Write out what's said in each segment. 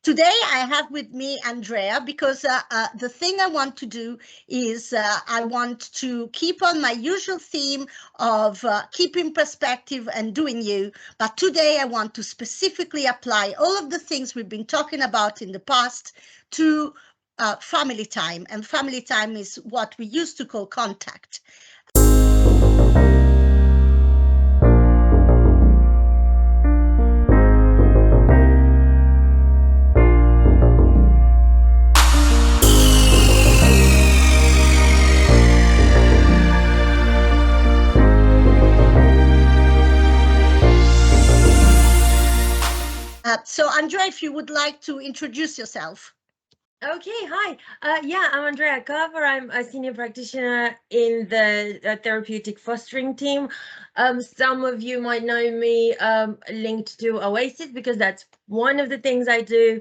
Today I have with me Andrea because the thing I want to do is I want to keep on my usual theme of keeping perspective and doing you. But today I want to specifically apply all of the things we've been talking about in the past to family time. And family time is what we used to call contact. So, Andrea, if you would like to introduce yourself. Okay, hi. Yeah, I'm Andrea Carver. I'm a senior practitioner in the therapeutic fostering team. Some of you might know me linked to Oasis because that's one of the things I do.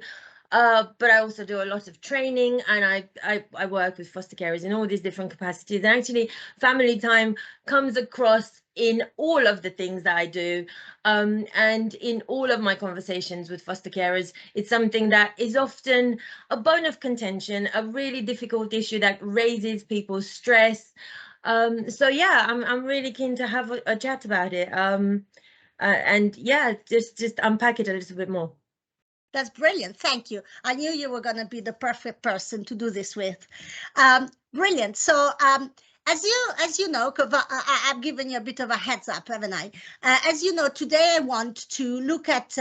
But I also do a lot of training, and I work with foster carers in all these different capacities. And actually, family time comes across in all of the things that I do, and in all of my conversations with foster carers. It's something that is often a bone of contention, a really difficult issue that raises people's stress. So yeah, I'm really keen to have a chat about it. And yeah, just unpack it a little bit more. That's brilliant. Thank you. I knew you were going to be the perfect person to do this with. Brilliant. So, as you know, because I've given you a bit of a heads up, haven't I? As you know, today I want to look at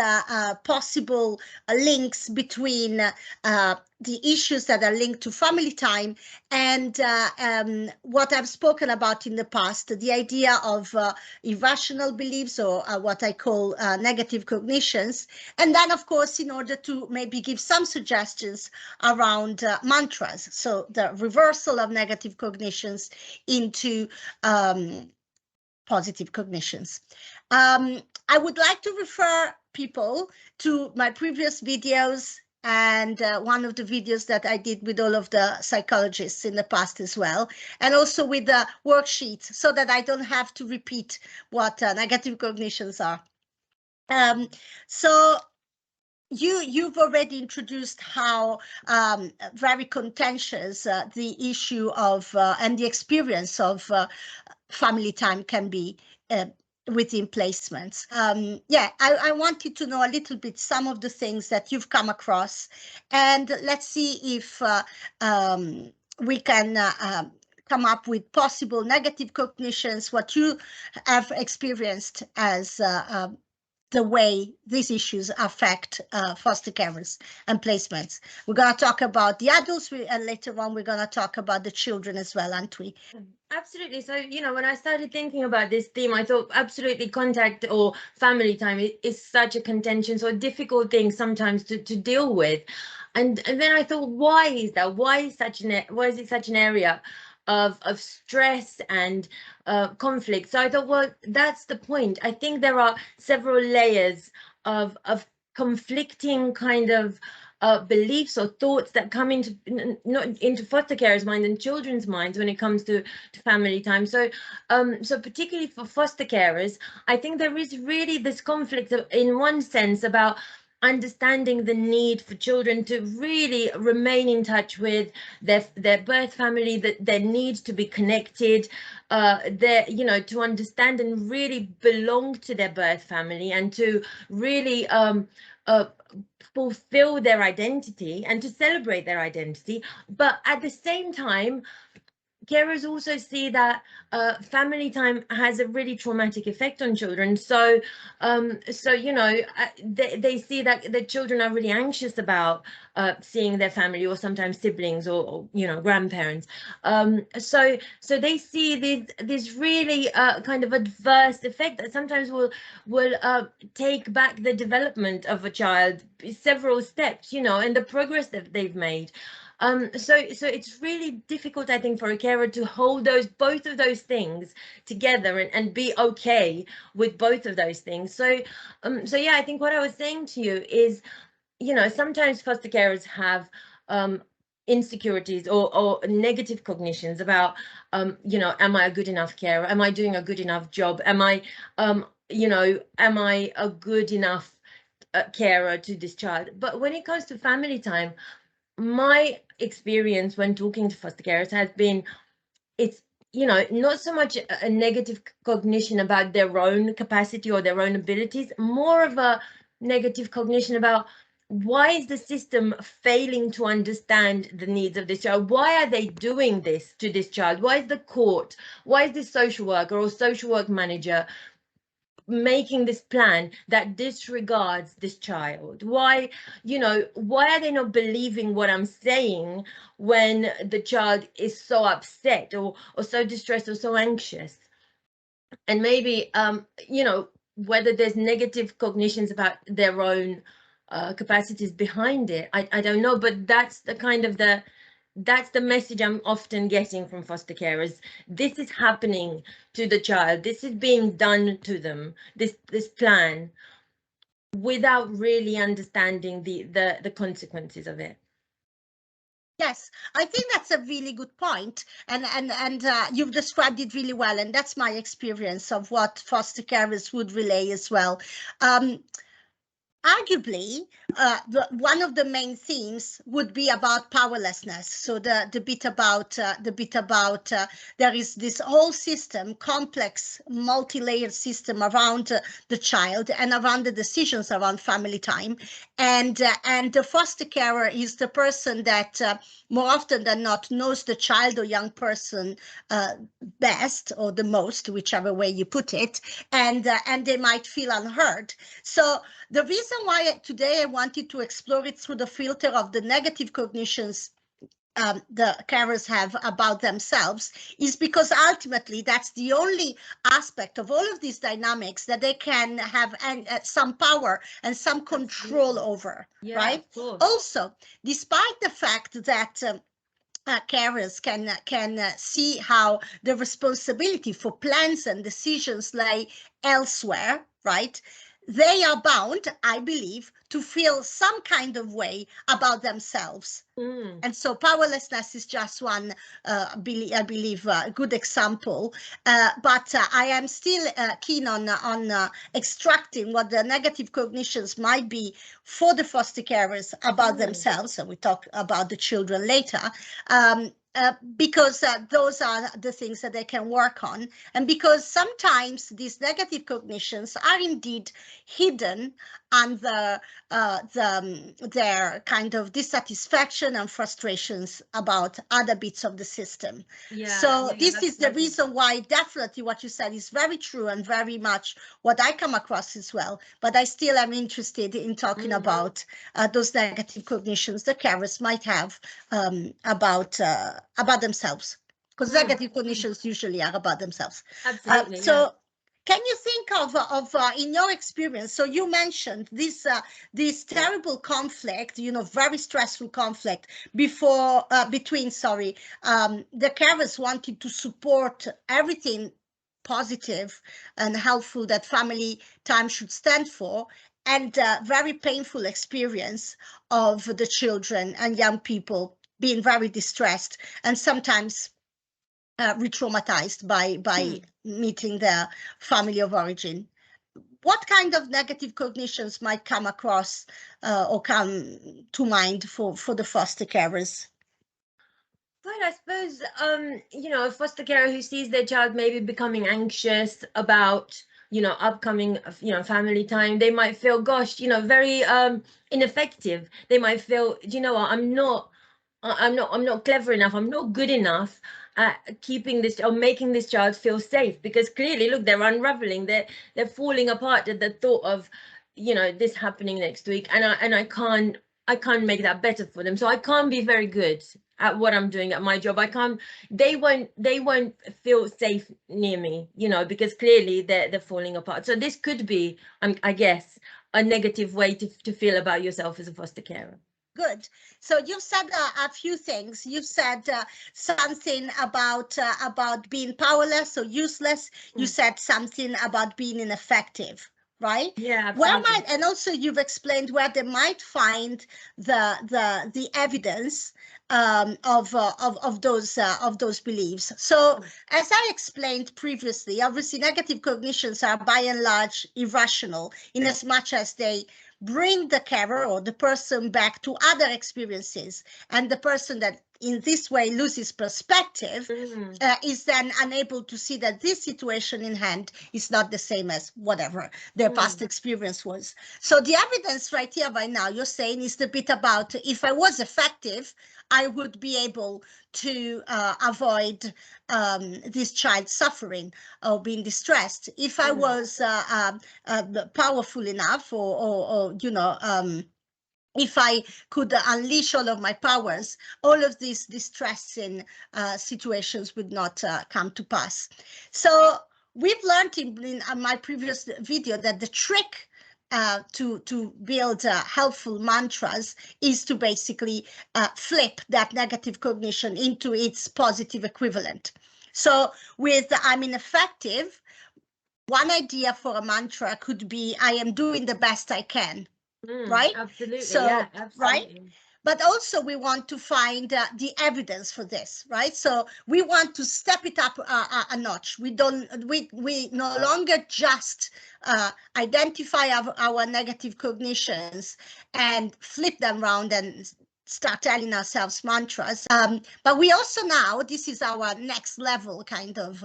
possible links between the issues that are linked to family time and what I've spoken about in the past, the idea of irrational beliefs or what I call negative cognitions. And then, of course, in order to maybe give some suggestions around mantras, so the reversal of negative cognitions into positive cognitions. I would like to refer people to my previous videos and one of the videos that I did with all of the psychologists in the past as well, and also with the worksheet so that I don't have to repeat what negative cognitions are. So you've already introduced how very contentious the issue of and the experience of family time can be within placements. Yeah, I wanted to know a little bit some of the things that you've come across, and let's see if we can come up with possible negative cognitions, what you have experienced as the way these issues affect foster carers and placements. We're going to talk about the adults, and later on we're going to talk about the children as well, aren't we? Absolutely. So, when I started thinking about this theme, I thought absolutely contact or family time is such a contentious or difficult thing sometimes to deal with. And then I thought, why is that? Why is it such an area of stress and conflict? So I thought, well, that's the point. I think there are several layers of conflicting kind of beliefs or thoughts that come into foster carers' minds and children's minds when it comes to family time. So so particularly for foster carers, I think there is really this conflict in one sense about understanding the need for children to really remain in touch with their birth family, that their need to be connected, to understand and really belong to their birth family, and to really fulfill their identity and to celebrate their identity. But at the same time, carers also see that family time has a really traumatic effect on children. So, they see that the children are really anxious about seeing their family, or sometimes siblings, or grandparents. So they see this really kind of adverse effect that sometimes will take back the development of a child several steps, and the progress that they've made. So it's really difficult, I think, for a carer to hold both of those things together and be okay with both of those things. So yeah, I think what I was saying to you is, sometimes foster carers have insecurities or negative cognitions about, am I a good enough carer? Am I doing a good enough job? Am I, am I a good enough carer to this child. But when it comes to family time, my experience when talking to foster carers has been, it's, you know, not so much a negative cognition about their own capacity or their own abilities, more of a negative cognition about why is the system failing to understand the needs of this child? Why are they doing this to this child? Why is the court, why is this social worker or social work manager making this plan that disregards this child? Why, you know, why are they not believing what I'm saying when the child is so upset or so distressed or so anxious? And maybe you know, whether there's negative cognitions about their own capacities behind it, I don't know, but that's the kind of that's the message I'm often getting from foster carers. This is happening to the child. This is being done to them, this plan, without really understanding the consequences of it. Yes, I think that's a really good point, and you've described it really well, and that's my experience of what foster carers would relay as well. Arguably, one of the main themes would be about powerlessness. So the bit about there is this whole system, complex, multi-layered system around the child and around the decisions around family time, and the foster carer is the person that more often than not knows the child or young person best or the most, whichever way you put it, and they might feel unheard. So the reason why today I wanted to explore it through the filter of the negative cognitions the carers have about themselves is because ultimately that's the only aspect of all of these dynamics that they can have some power and some control over, Yeah, right? of course. Also, despite the fact that carers can see how the responsibility for plans and decisions lay elsewhere, right? They are bound, I believe, to feel some kind of way about themselves. And so powerlessness is just one, I believe, a good example. But I am still keen on extracting what the negative cognitions might be for the foster carers about themselves. And we talk about the children later. Because those are the things that they can work on, and because sometimes these negative cognitions are indeed hidden under their kind of dissatisfaction and frustrations about other bits of the system. So this is the reason why definitely what you said is very true and very much what I come across as well. But I still am interested in talking about those negative cognitions the carers might have about themselves, because negative cognitions usually are about themselves. Absolutely. So can you think of in your experience, so you mentioned this terrible conflict, you know, very stressful conflict between the carers wanted to support everything positive and helpful that family time should stand for, and very painful experience of the children and young people being very distressed and sometimes re-traumatized by meeting their family of origin. What kind of negative cognitions might come across or come to mind for the foster carers? Well, I suppose, you know, a foster carer who sees their child maybe becoming anxious about, you know, upcoming, you know, family time, they might feel, gosh, you know, very ineffective. They might feel, you know what, I'm not clever enough. I'm not good enough at keeping this or making this child feel safe, because clearly, look, they're unraveling. They're falling apart at the thought of, you know, this happening next week, and I can't make that better for them. So I can't be very good at what I'm doing at my job. I can't. They won't feel safe near me, you know, because clearly they're falling apart. So this could be, I guess, a negative way to feel about yourself as a foster carer. Good. So you've said a few things. You've said something about being powerless or useless. You said something about being ineffective, right? Yeah, absolutely. And also you've explained where they might find the evidence of those beliefs. So as I explained previously, obviously negative cognitions are by and large irrational in as much as they bring the carer or the person back to other experiences, and the person that in this way loses perspective is then unable to see that this situation in hand is not the same as whatever their past experience was. So the evidence right here by now, you're saying, is the bit about if I was effective, I would be able to avoid this child suffering or being distressed. If I was powerful enough, or you know, if I could unleash all of my powers, all of these distressing situations would not come to pass. So we've learned in my previous video that the trick to build helpful mantras is to basically flip that negative cognition into its positive equivalent. So with I'm ineffective, one idea for a mantra could be I am doing the best I can. Right? Absolutely. So, Yeah, absolutely. Right? But also we want to find the evidence for this, right? So we want to step it up a notch. We no longer just identify our negative cognitions and flip them around and start telling ourselves mantras. But we also now, this is our next level kind of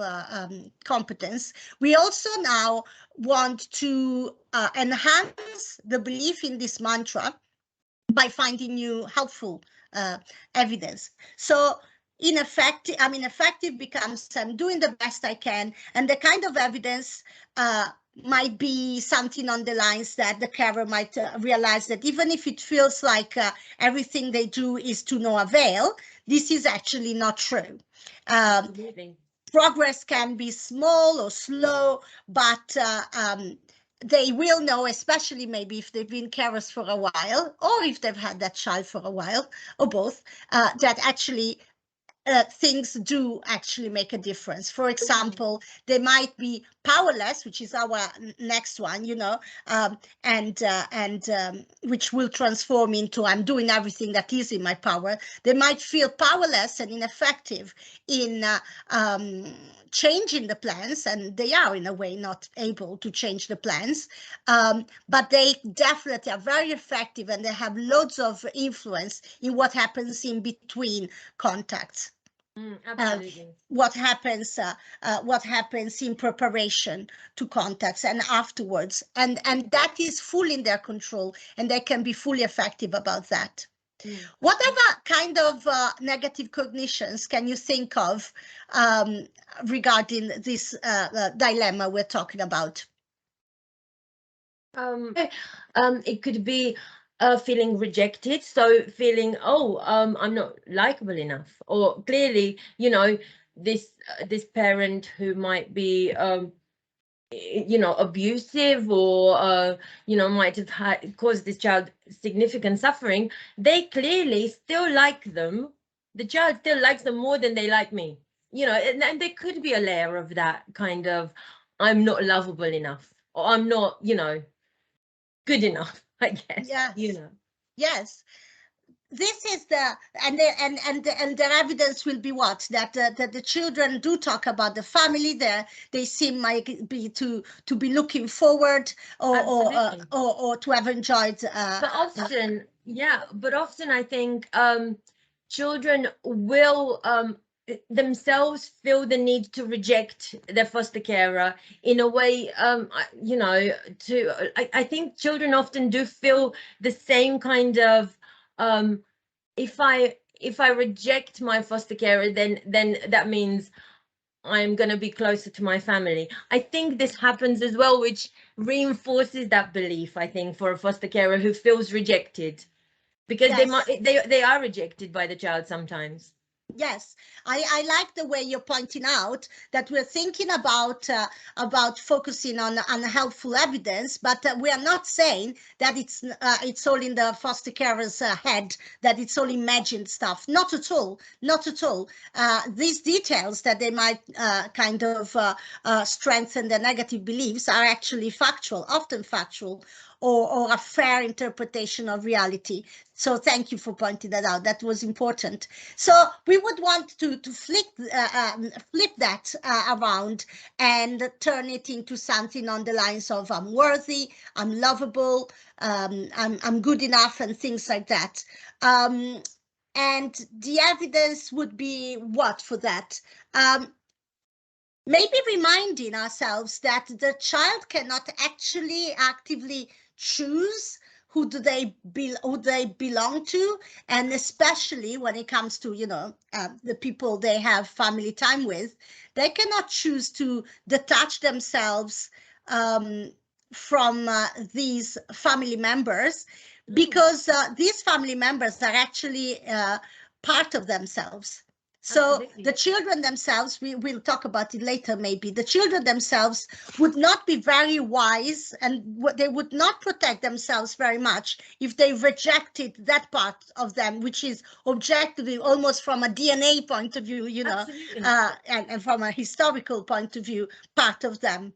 competence. We also now want to enhance the belief in this mantra by finding new helpful evidence. So in effect, I'm ineffective becomes I'm doing the best I can, and the kind of evidence might be something on the lines that the carer might realize that even if it feels like everything they do is to no avail, this is actually not true. Progress can be small or slow, but they will know, especially maybe if they've been carers for a while, or if they've had that child for a while, or both, that actually things do actually make a difference. For example, they might be powerless, which is our next one, you know, and which will transform into I'm doing everything that is in my power. They might feel powerless and ineffective in changing the plans, and they are in a way not able to change the plans, but they definitely are very effective, and they have loads of influence in what happens in between contacts. What happens in preparation to contacts and afterwards, and that is fully in their control, and they can be fully effective about that. What other kind of negative cognitions can you think of regarding this dilemma we're talking about? It could be feeling rejected, so feeling, oh, I'm not likable enough, or clearly, you know, this parent who might be you know, abusive, or you know, might have caused this child significant suffering, they clearly still like them. The child still likes them more than they like me, you know, and there could be a layer of that kind of I'm not lovable enough, or I'm not, you know, good enough, I guess. Yes. You know. Yes. This is the and the evidence will be what that the children do talk about the family. They seem like to be looking forward or to have enjoyed. But often, yeah, but often I think children will themselves feel the need to reject their foster carer in a way, you know, I think children often do feel the same kind of if I reject my foster carer, then that means I'm going to be closer to my family. I think this happens as well, which reinforces that belief, I think, for a foster carer who feels rejected, because they are rejected by the child sometimes. Yes, I like the way you're pointing out that we're thinking about focusing on helpful evidence, but we are not saying that it's all in the foster carer's head, that it's all imagined stuff. Not at all. Not at all. These details that they might kind of strengthen their negative beliefs are actually factual, often factual, or a fair interpretation of reality. So thank you for pointing that out. That was important. So we would want to flip that around and turn it into something on the lines of I'm worthy, I'm lovable, I'm good enough, and things like that. And the evidence would be what for that? Maybe reminding ourselves that the child cannot actually actively choose who they belong to, and especially when it comes to the people they have family time with, they cannot choose to detach themselves from these family members, because these family members are actually part of themselves. So Absolutely. the children themselves, we will talk about it later maybe, the children themselves would not be very wise, and they would not protect themselves very much if they rejected that part of them, which is objectively almost from a DNA point of view, and from a historical point of view, part of them.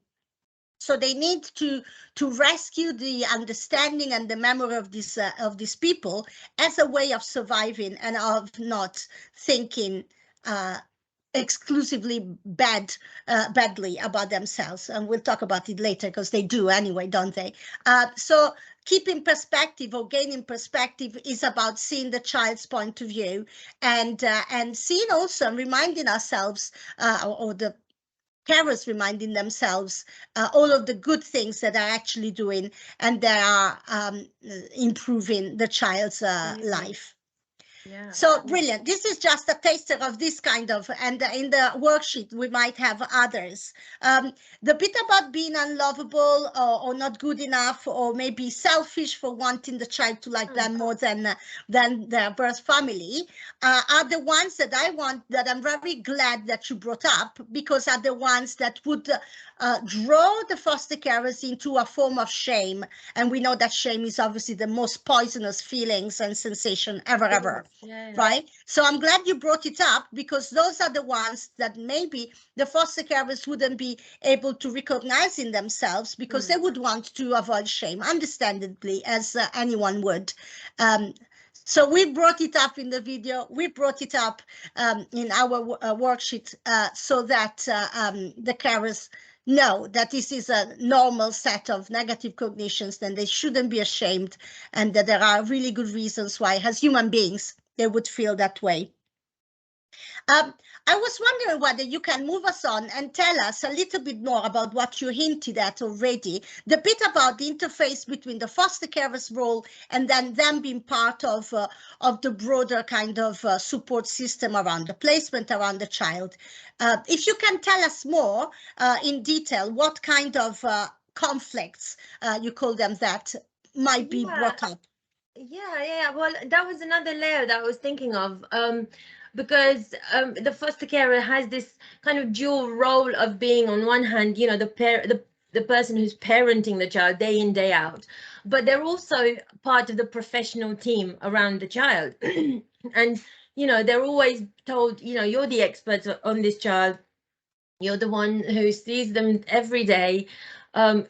So they need to rescue the understanding and the memory of these people as a way of surviving and of not thinking exclusively badly about themselves. And we'll talk about it later, because they do anyway, don't they? So keeping perspective or gaining perspective is about seeing the child's point of view, and seeing also, reminding ourselves, or the carers reminding themselves all of the good things that are actually doing, and they are improving the child's life. Yeah. So brilliant. This is just a taster of this kind of, and in the worksheet we might have others. The bit about being unlovable or not good enough, or maybe selfish for wanting the child to like them more than their birth family, are the ones that I'm very glad that you brought up, because are the ones that would draw the foster carers into a form of shame. And we know that shame is obviously the most poisonous feelings and sensation ever. Yeah. Right? So I'm glad you brought it up, because those are the ones that maybe the foster carers wouldn't be able to recognize in themselves, because they would want to avoid shame, understandably, as anyone would. So we brought it up in the video, we brought it up in our worksheet, so that the carers know that this is a normal set of negative cognitions, then they shouldn't be ashamed, and that there are really good reasons why, as human beings, they would feel that way. I was wondering whether you can move us on and tell us a little bit more about what you hinted at already, the bit about the interface between the foster carer's role and then them being part of the broader kind of support system around the placement, around the child. If you can tell us more in detail, what kind of conflicts, you call them, that might be brought up. Yeah. Well, that was another layer that I was thinking of, because the foster carer has this kind of dual role of being, on one hand, the person who's parenting the child day in, day out, but they're also part of the professional team around the child. And they're always told, you're the expert on this child, you're the one who sees them every day,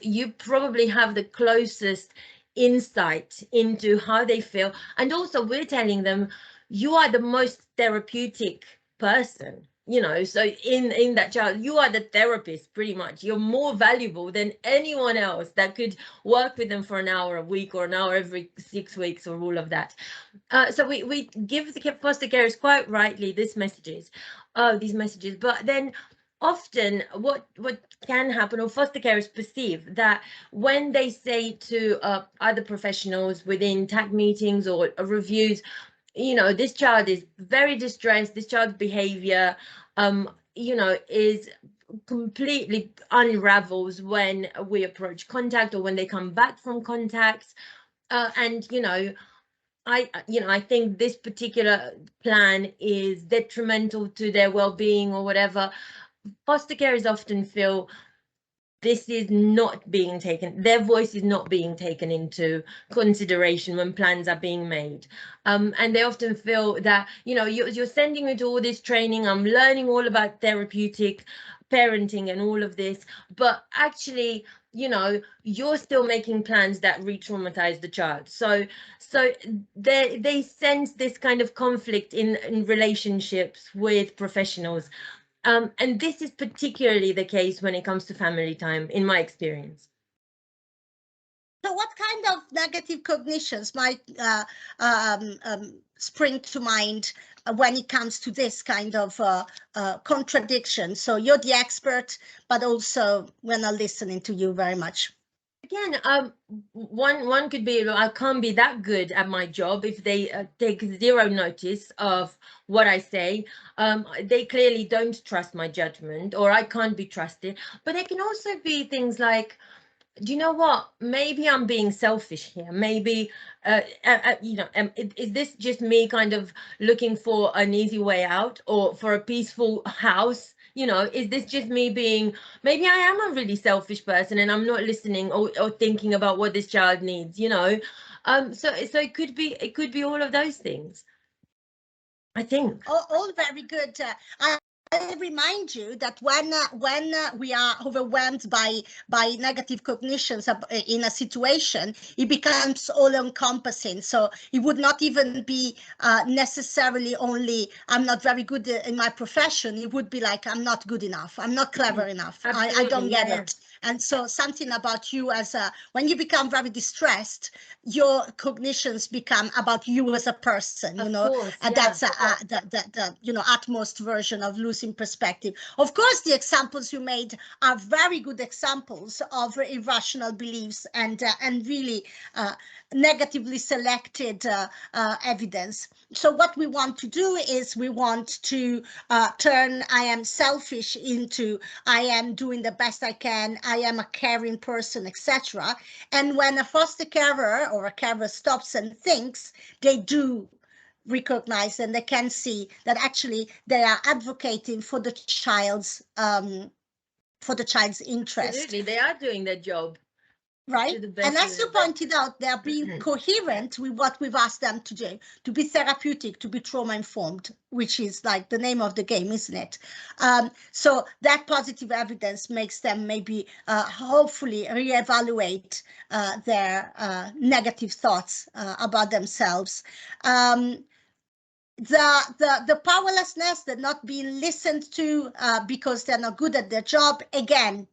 you probably have the closest insight into how they feel. And also, we're telling them, you are the most therapeutic person, so in that child, you are the therapist. Pretty much, you're more valuable than anyone else that could work with them for an hour a week, or an hour every 6 weeks, or all of that. So we give the foster carers, quite rightly, these messages, but then often what can happen, or foster carers perceive that when they say to other professionals within TAC meetings or reviews, this child is very distressed, this child's behavior is completely unravels when we approach contact, or when they come back from contacts, and I think this particular plan is detrimental to their well-being, or whatever. Foster carers often feel this is not being taken, their voice is not being taken into consideration when plans are being made. And they often feel that, you're sending me to all this training, I'm learning all about therapeutic parenting and all of this, but actually you know, you're still making plans that re-traumatize the child. So they sense this kind of conflict in relationships with professionals. And this is particularly the case when it comes to family time, in my experience. So what kind of negative cognitions might spring to mind when it comes to this kind of contradiction? So you're the expert, but also we're not listening to you very much. Again, one could be, I can't be that good at my job if they take zero notice of what I say. They clearly don't trust my judgment, or I can't be trusted. But it can also be things like, do you know what? Maybe I'm being selfish here. Maybe, is this just me kind of looking for an easy way out, or for a peaceful house? Is this just me being, maybe I am a really selfish person and I'm not listening or thinking about what this child needs. So it could be all of those things, I think. All very good. I remind you that when we are overwhelmed by negative cognitions in a situation, it becomes all encompassing. So it would not even be necessarily only I'm not very good in my profession. It would be like I'm not good enough. I'm not clever enough. I don't get it. And so something about you when you become very distressed, your cognitions become about you as a person. Of course, yeah. That's the utmost version of losing perspective. Of course, the examples you made are very good examples of irrational beliefs and really negatively selected evidence. So what we want to do is we want to turn I am selfish into I am doing the best I can, I am a caring person, etc. And when a foster carer or a carer stops and thinks, they do recognize and they can see that actually they are advocating for the child's interest. Absolutely, they are doing their job. Right. And as you pointed out, they are being coherent with what we've asked them to do, to be therapeutic, to be trauma informed, which is like the name of the game, isn't it? So that positive evidence makes them maybe hopefully reevaluate their negative thoughts about themselves. The powerlessness, the not being listened to because they're not good at their job, again,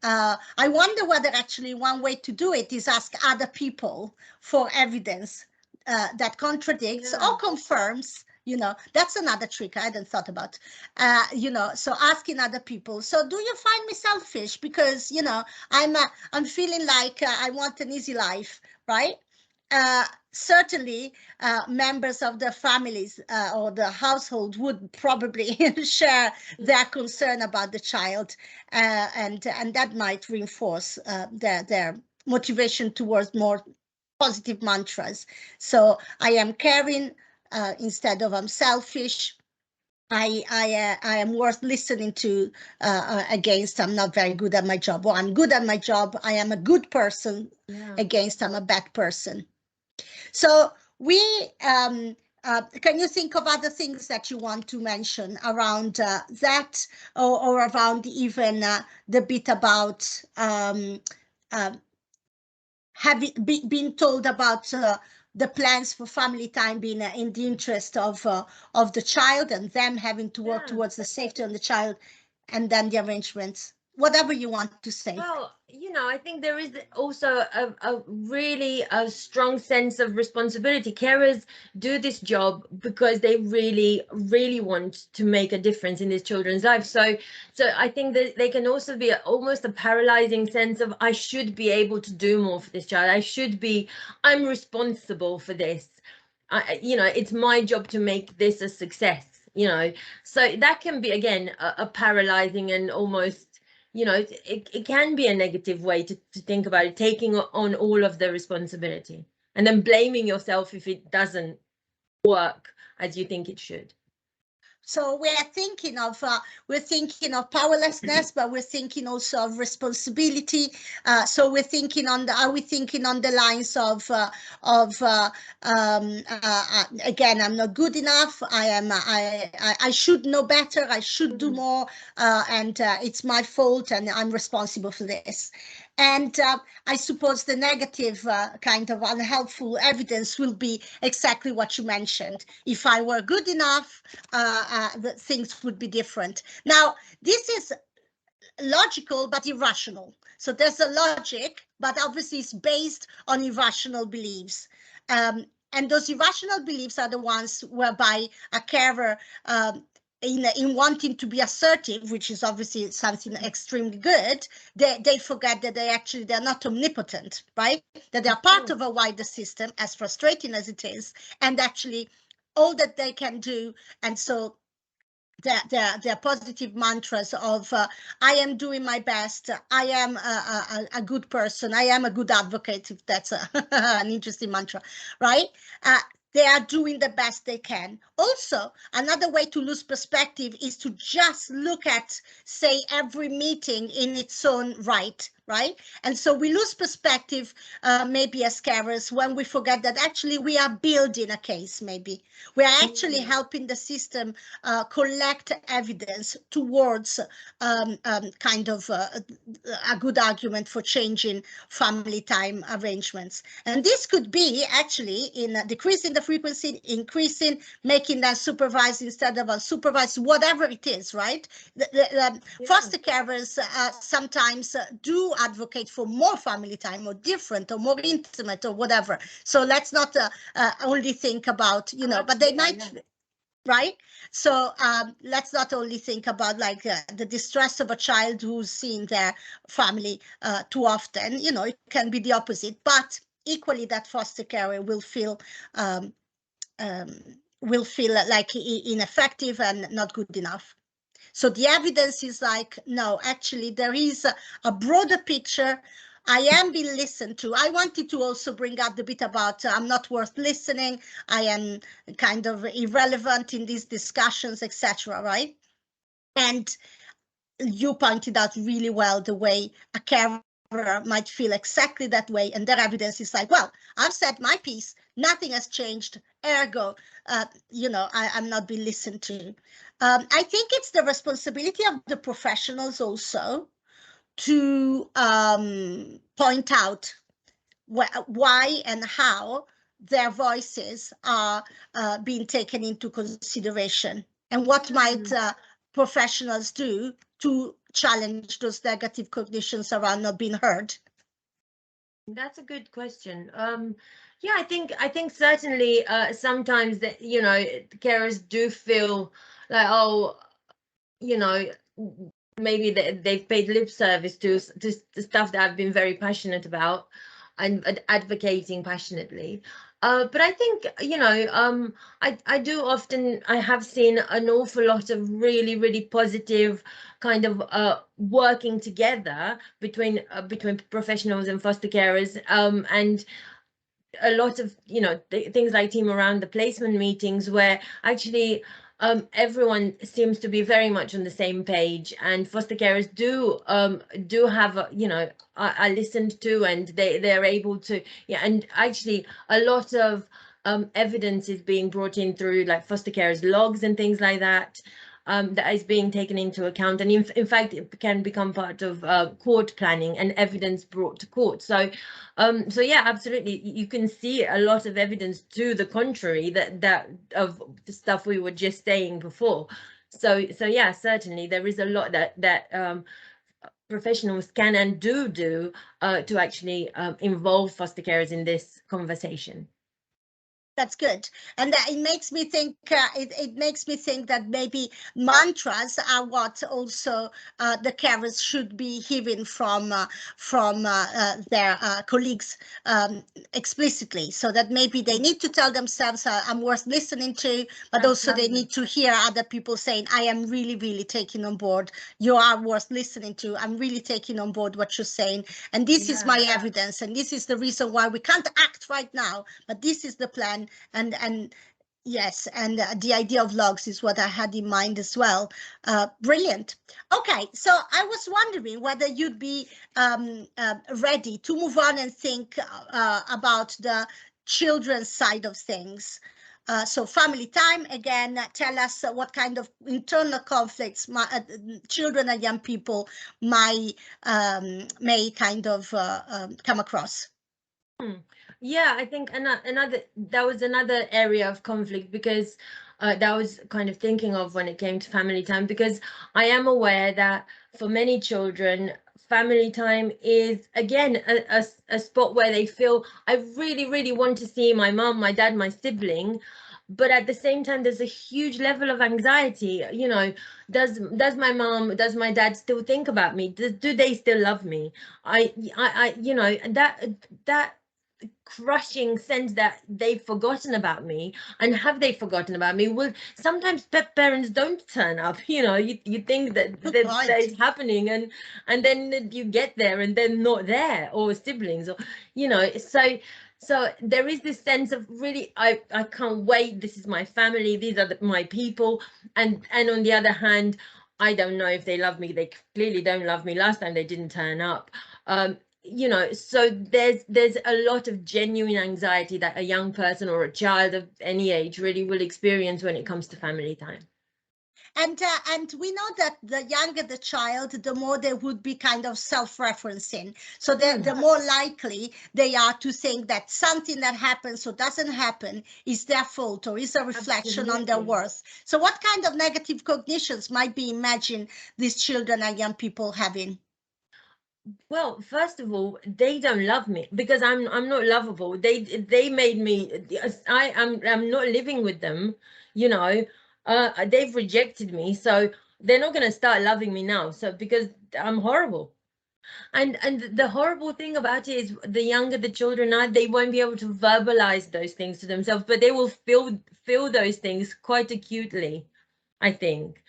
I wonder whether actually one way to do it is ask other people for evidence that contradicts or confirms. That's another trick I hadn't thought about. So asking other people. So do you find me selfish because I'm feeling like I want an easy life, right? Certainly, members of the families or the household would probably share their concern about the child, and that might reinforce their motivation towards more positive mantras. So I am caring instead of I'm selfish. I am worth listening to against I'm not very good at my job, or I'm good at my job. I am a good person against I'm a bad person. So can you think of other things that you want to mention around that, or around even the bit about being told about the plans for family time being in the interest of the child, and them having to work towards the safety of the child, and then the arrangements? Whatever you want to say. Well, I think there is also a really strong sense of responsibility. Carers do this job because they really, really want to make a difference in these children's lives. So I think that they can also be almost a paralyzing sense of I should be able to do more for this child. I'm responsible for this. It's my job to make this a success. So that can be, again, a paralyzing and almost, it can be a negative way to think about it, taking on all of the responsibility and then blaming yourself if it doesn't work as you think it should. So we're thinking of powerlessness, but we're thinking also of responsibility. So we're thinking are we thinking on the lines of again, I'm not good enough. I should know better. I should do more, and it's my fault, and I'm responsible for this. And I suppose the negative kind of unhelpful evidence will be exactly what you mentioned. If I were good enough, things would be different. Now, this is logical but irrational. So there's a logic, but obviously it's based on irrational beliefs. And those irrational beliefs are the ones whereby a carer, in wanting to be assertive, which is obviously something extremely good, they forget that they're not omnipotent, right? That they are part of a wider system, as frustrating as it is, and actually all that they can do. And so their positive mantras of I am doing my best, I am a good person, I am a good advocate, if that's an interesting mantra, right? They are doing the best they can. Also, another way to lose perspective is to just look at, say, every meeting in its own right? And so we lose perspective, maybe as carers, when we forget that actually we are building a case, maybe. We are actually helping the system collect evidence towards kind of a good argument for changing family time arrangements. And this could be actually in decreasing the frequency, increasing, making them supervised instead of unsupervised, whatever it is, right? Foster carers sometimes do advocate for more family time or different or more intimate or whatever. So let's not only think about, but they might, right? So let's not only think about like the distress of a child who's seen their family too often. It can be the opposite, but equally that foster carer will feel like ineffective and not good enough. So the evidence is like, no, actually there is a broader picture. I am being listened to. I wanted to also bring up the bit about I'm not worth listening. I am kind of irrelevant in these discussions, etc. Right? And you pointed out really well the way a carer might feel exactly that way, and their evidence is like, well, I've said my piece, nothing has changed, ergo, I'm not being listened to. I think it's the responsibility of the professionals also to point out why and how their voices are being taken into consideration, and what might professionals do to challenge those negative cognitions around not being heard. That's a good question. Yeah, I think certainly sometimes that carers do feel like, oh, maybe they've paid lip service to the stuff that I've been very passionate about and advocating passionately. But I think, I have seen an awful lot of really, really positive kind of working together between professionals and foster carers, and a lot of things like team around the placement meetings, where actually everyone seems to be very much on the same page, and foster carers do have are listened to, and they're able to, and actually a lot of evidence is being brought in through like foster carers logs and things like that. That is being taken into account, and in fact it can become part of court planning and evidence brought to court. So yeah, absolutely, you can see a lot of evidence to the contrary that of the stuff we were just saying before. So yeah, certainly there is a lot that professionals can and do to actually involve foster carers in this conversation. That's good, and it makes me think. It makes me think that maybe mantras are what also the carers should be hearing from their colleagues explicitly, so that maybe they need to tell themselves, "I'm worth listening to," but also they need to hear other people saying, "I am really, really taking on board. You are worth listening to. I'm really taking on board what you're saying, and this is my evidence, and this is the reason why we can't act right now, but this is the plan." And yes, and the idea of logs is what I had in mind as well. Brilliant. Okay, so I was wondering whether you'd be ready to move on and think about the children's side of things. So family time, again, tell us what kind of internal conflicts children and young people may kind of come across. Yeah, I think that was another area of conflict, because that I was kind of thinking of when it came to family time, because I am aware that for many children, family time is again a spot where they feel, I really, really want to see my mom, my dad, my sibling, but at the same time there's a huge level of anxiety. Does my mom, does my dad still think about me? Do they still love me? I that crushing sense that they've forgotten about me. And have they forgotten about me? Well, sometimes parents don't turn up. You think that that is happening, and then you get there and they're not there, or siblings, or so there is this sense of, really, I can't wait, this is my family, these are my people, and on the other hand, I don't know if they love me. They clearly don't love me. Last time they didn't turn up. So there's a lot of genuine anxiety that a young person or a child of any age really will experience when it comes to family time. And we know that the younger the child, the more they would be kind of self-referencing. So the more likely they are to think that something that happens or doesn't happen is their fault, or is a reflection on their worth. So what kind of negative cognitions might be imagine these children and young people having? Well, first of all, they don't love me because I'm not lovable. They made me. I'm not living with them. They've rejected me, so they're not gonna start loving me now. So because I'm horrible. And the horrible thing about it is, the younger the children are, they won't be able to verbalize those things to themselves, but they will feel those things quite acutely, I think.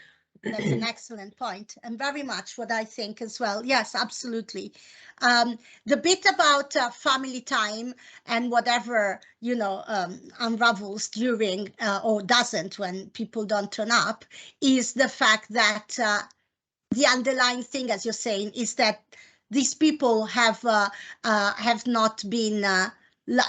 That's an excellent point, and very much what I think as well. Yes, absolutely. The bit about family time and whatever, unravels during or doesn't when people don't turn up, is the fact that the underlying thing, as you're saying, is that these people have not been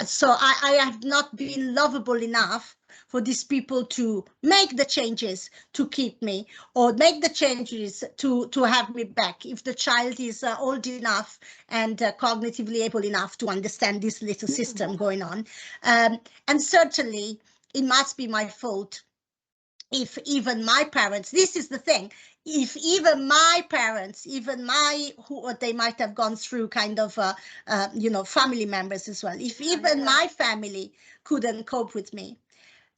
so I have not been lovable enough for these people to make the changes to keep me, or make the changes to have me back, if the child is old enough and cognitively able enough to understand this little system going on. And certainly it must be my fault if even my parents, this is the thing, if even my parents, even what they might have gone through, kind of family members as well, if even my family couldn't cope with me.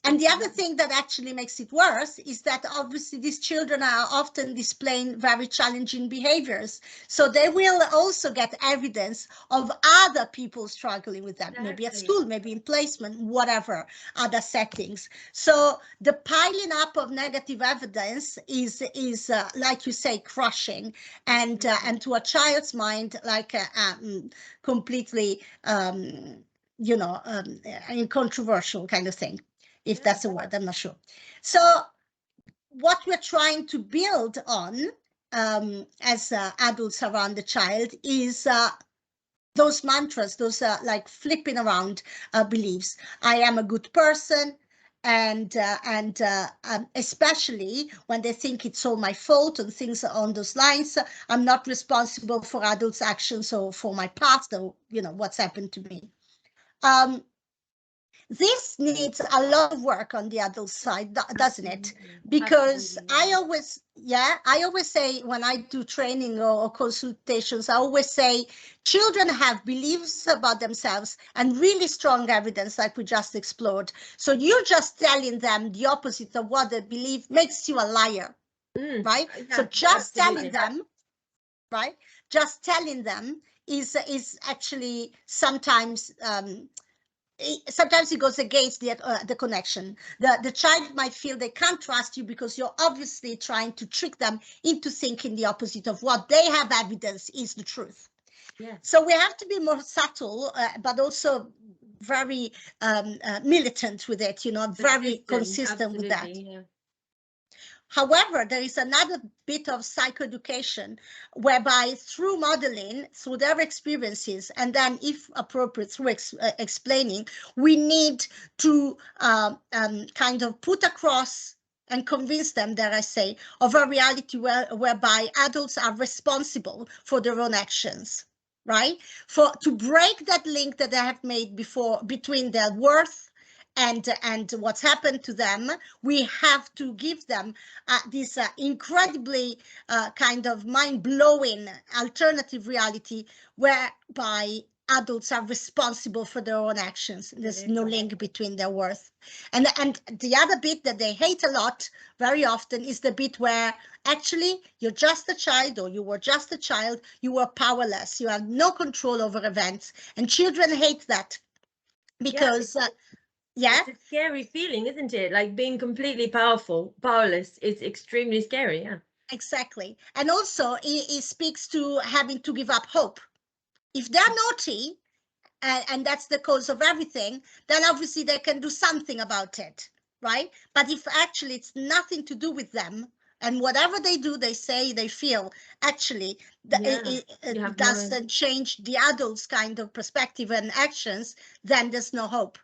And the other thing that actually makes it worse is that obviously these children are often displaying very challenging behaviors. So they will also get evidence of other people struggling with that, maybe at school, maybe in placement, whatever, other settings. So the piling up of negative evidence is like you say, crushing, and to a child's mind, like completely, controversial kind of thing. If that's a word, I'm not sure. So what we're trying to build on as adults around the child is those mantras, those like flipping around beliefs. I am a good person, and especially when they think it's all my fault and things on those lines. I'm not responsible for adults' actions or for my past, or what's happened to me. This needs a lot of work on the adult side, doesn't it? Because I always say, when I do training or consultations, I always say children have beliefs about themselves and really strong evidence, like we just explored. So you're just telling them the opposite of what they believe makes you a liar, right? Yeah, so just absolutely. Just telling them is actually sometimes sometimes it goes against the connection. The child might feel they can't trust you because you're obviously trying to trick them into thinking the opposite of what they have evidence is the truth. Yeah. So we have to be more subtle, but also very militant with it, very consistent with that. Yeah. However, there is another bit of psychoeducation whereby through modeling, through their experiences, and then if appropriate through explaining, we need to kind of put across and convince them, dare I say, of a reality whereby adults are responsible for their own actions, right? To break that link that they have made before between their worth and what's happened to them, we have to give them this incredibly kind of mind-blowing alternative reality whereby adults are responsible for their own actions. There's no link between their worth. And the other bit that they hate a lot very often is the bit where actually you're just a child, or you were just a child, you were powerless, you have no control over events. And children hate that because it's a scary feeling, isn't it? Like being completely powerless is extremely scary. Yeah, exactly. And also it speaks to having to give up hope. If they're naughty, and that's the cause of everything, then obviously they can do something about it, right? But if actually it's nothing to do with them, and whatever they do, they say, they feel, actually it doesn't change the adult's kind of perspective and actions, then there's no hope.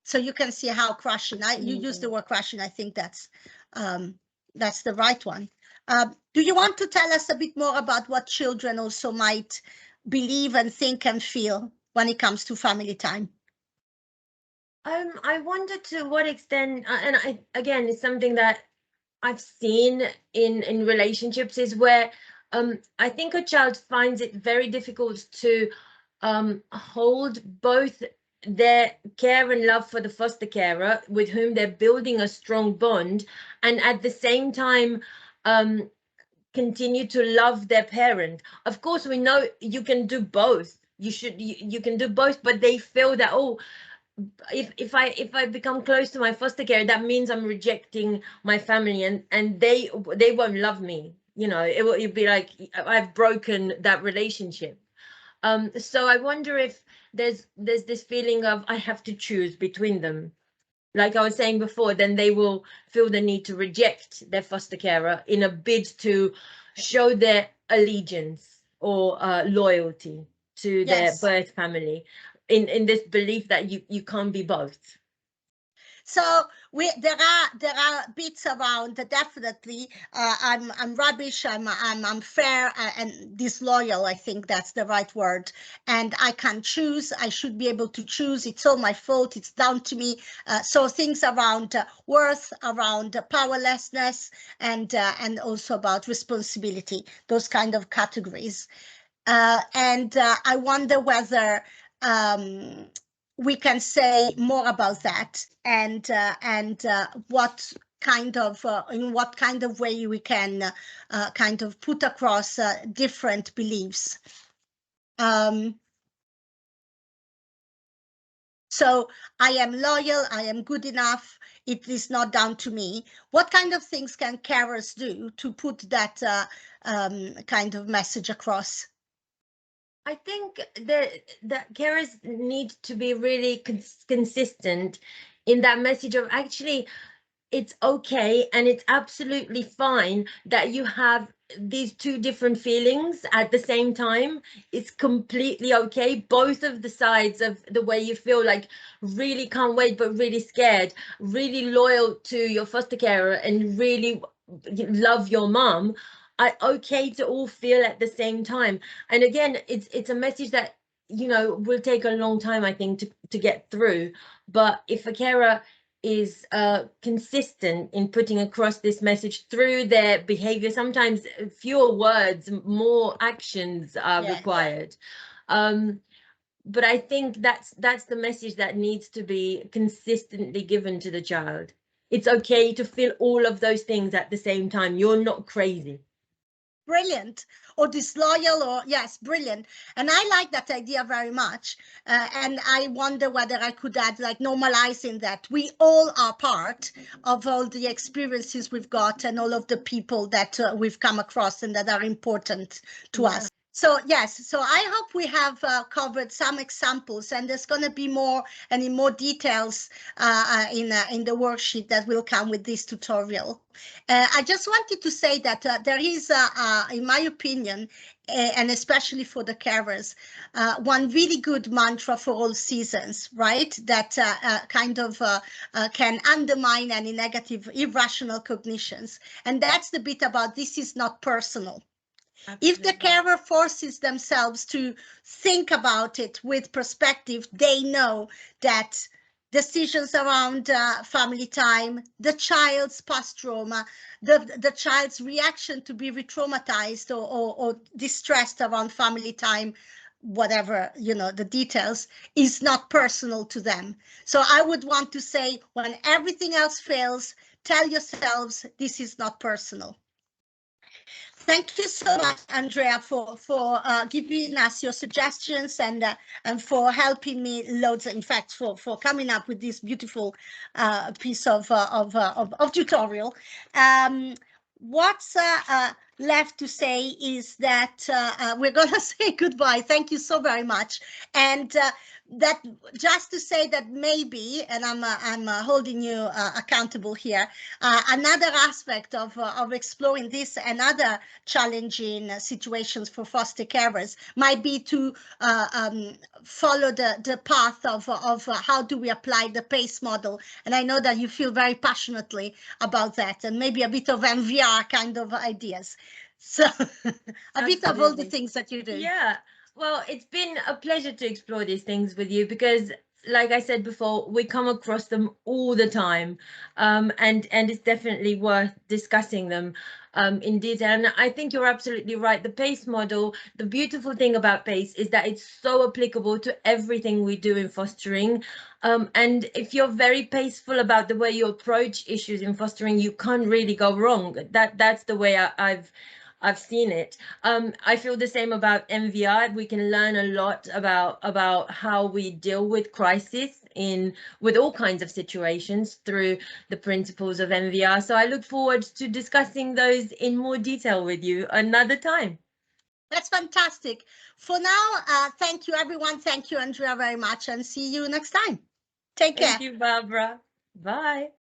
So you can see how crushing. You use the word crushing. I think that's the right one. Do you want to tell us a bit more about what children also might believe and think and feel when it comes to family time? I wonder to what extent, and again, it's something that I've seen in relationships, is where I think a child finds it very difficult to hold both their care and love for the foster carer with whom they're building a strong bond, and at the same time continue to love their parent. Of course, we know you can do both. You can do both, but they feel that, oh, if I become close to my foster care, that means I'm rejecting my family, and they won't love me. It'd be like I've broken that relationship. So I wonder if there's this feeling of I have to choose between them. Like I was saying before, then they will feel the need to reject their foster carer in a bid to show their allegiance or loyalty to their birth family, in this belief that you can't be both. So there are bits around definitely. I'm rubbish. I'm fair and disloyal. I think that's the right word. And I can choose. I should be able to choose. It's all my fault. It's down to me. So things around worth, around powerlessness, and also about responsibility. Those kind of categories. And I wonder whether we can say more about that, and what kind of in what kind of way we can kind of put across different beliefs. So I am loyal, I am good enough, it is not down to me. What kind of things can carers do to put that kind of message across? I think that carers need to be really consistent in that message of actually it's okay and it's absolutely fine that you have these two different feelings at the same time. It's completely okay. Both of the sides of the way you feel, like really can't wait but really scared, really loyal to your foster carer and really love your mom, are okay to all feel at the same time. And again, it's a message that will take a long time, I think, to get through. But if a carer is consistent in putting across this message through their behavior, sometimes fewer words, more actions are required. But I think that's the message that needs to be consistently given to the child. It's okay to feel all of those things at the same time. You're not crazy. Brilliant. Or disloyal, or yes, brilliant. And I like that idea very much. And I wonder whether I could add, like, normalizing that we all are part of all the experiences we've got and all of the people that we've come across and that are important to us. So yes, so I hope we have covered some examples, and there's going to be more and in more details in the worksheet that will come with this tutorial. I just wanted to say that there is, in my opinion, and especially for the carers, one really good mantra for all seasons, right? That kind of can undermine any negative, irrational cognitions. And that's the bit about this is not personal. If the Absolutely. carer forces themselves to think about it with perspective, they know that decisions around family time, the child's past trauma, the child's reaction to be re-traumatized or distressed around family time, whatever, you know, the details, is not personal to them. So I would want to say, when everything else fails, tell yourselves this is not personal. Thank you so much, Andrea, for giving us your suggestions and for helping me loads. In fact, for coming up with this beautiful piece of tutorial. What's left to say is that we're gonna say goodbye. Thank you so very much, and that just to say that maybe, and I'm holding you accountable here. Another aspect of exploring this and other challenging situations for foster carers might be to follow the path of how do we apply the PACE model. And I know that you feel very passionately about that, and maybe a bit of MVR kind of ideas. So a bit of all the Absolutely. things that you do. Yeah. Well, it's been a pleasure to explore these things with you because, like I said before, we come across them all the time, and it's definitely worth discussing them in detail. And I think you're absolutely right. The PACE model, the beautiful thing about PACE is that it's so applicable to everything we do in fostering. And if you're very paceful about the way you approach issues in fostering, you can't really go wrong. That's the way I've seen it. I feel the same about MVR. We can learn a lot about how we deal with crisis with all kinds of situations through the principles of MVR. So I look forward to discussing those in more detail with you another time. That's fantastic. For now, thank you, everyone. Thank you, Andrea, very much, and see you next time. Take care. Thank you, Barbara. Bye.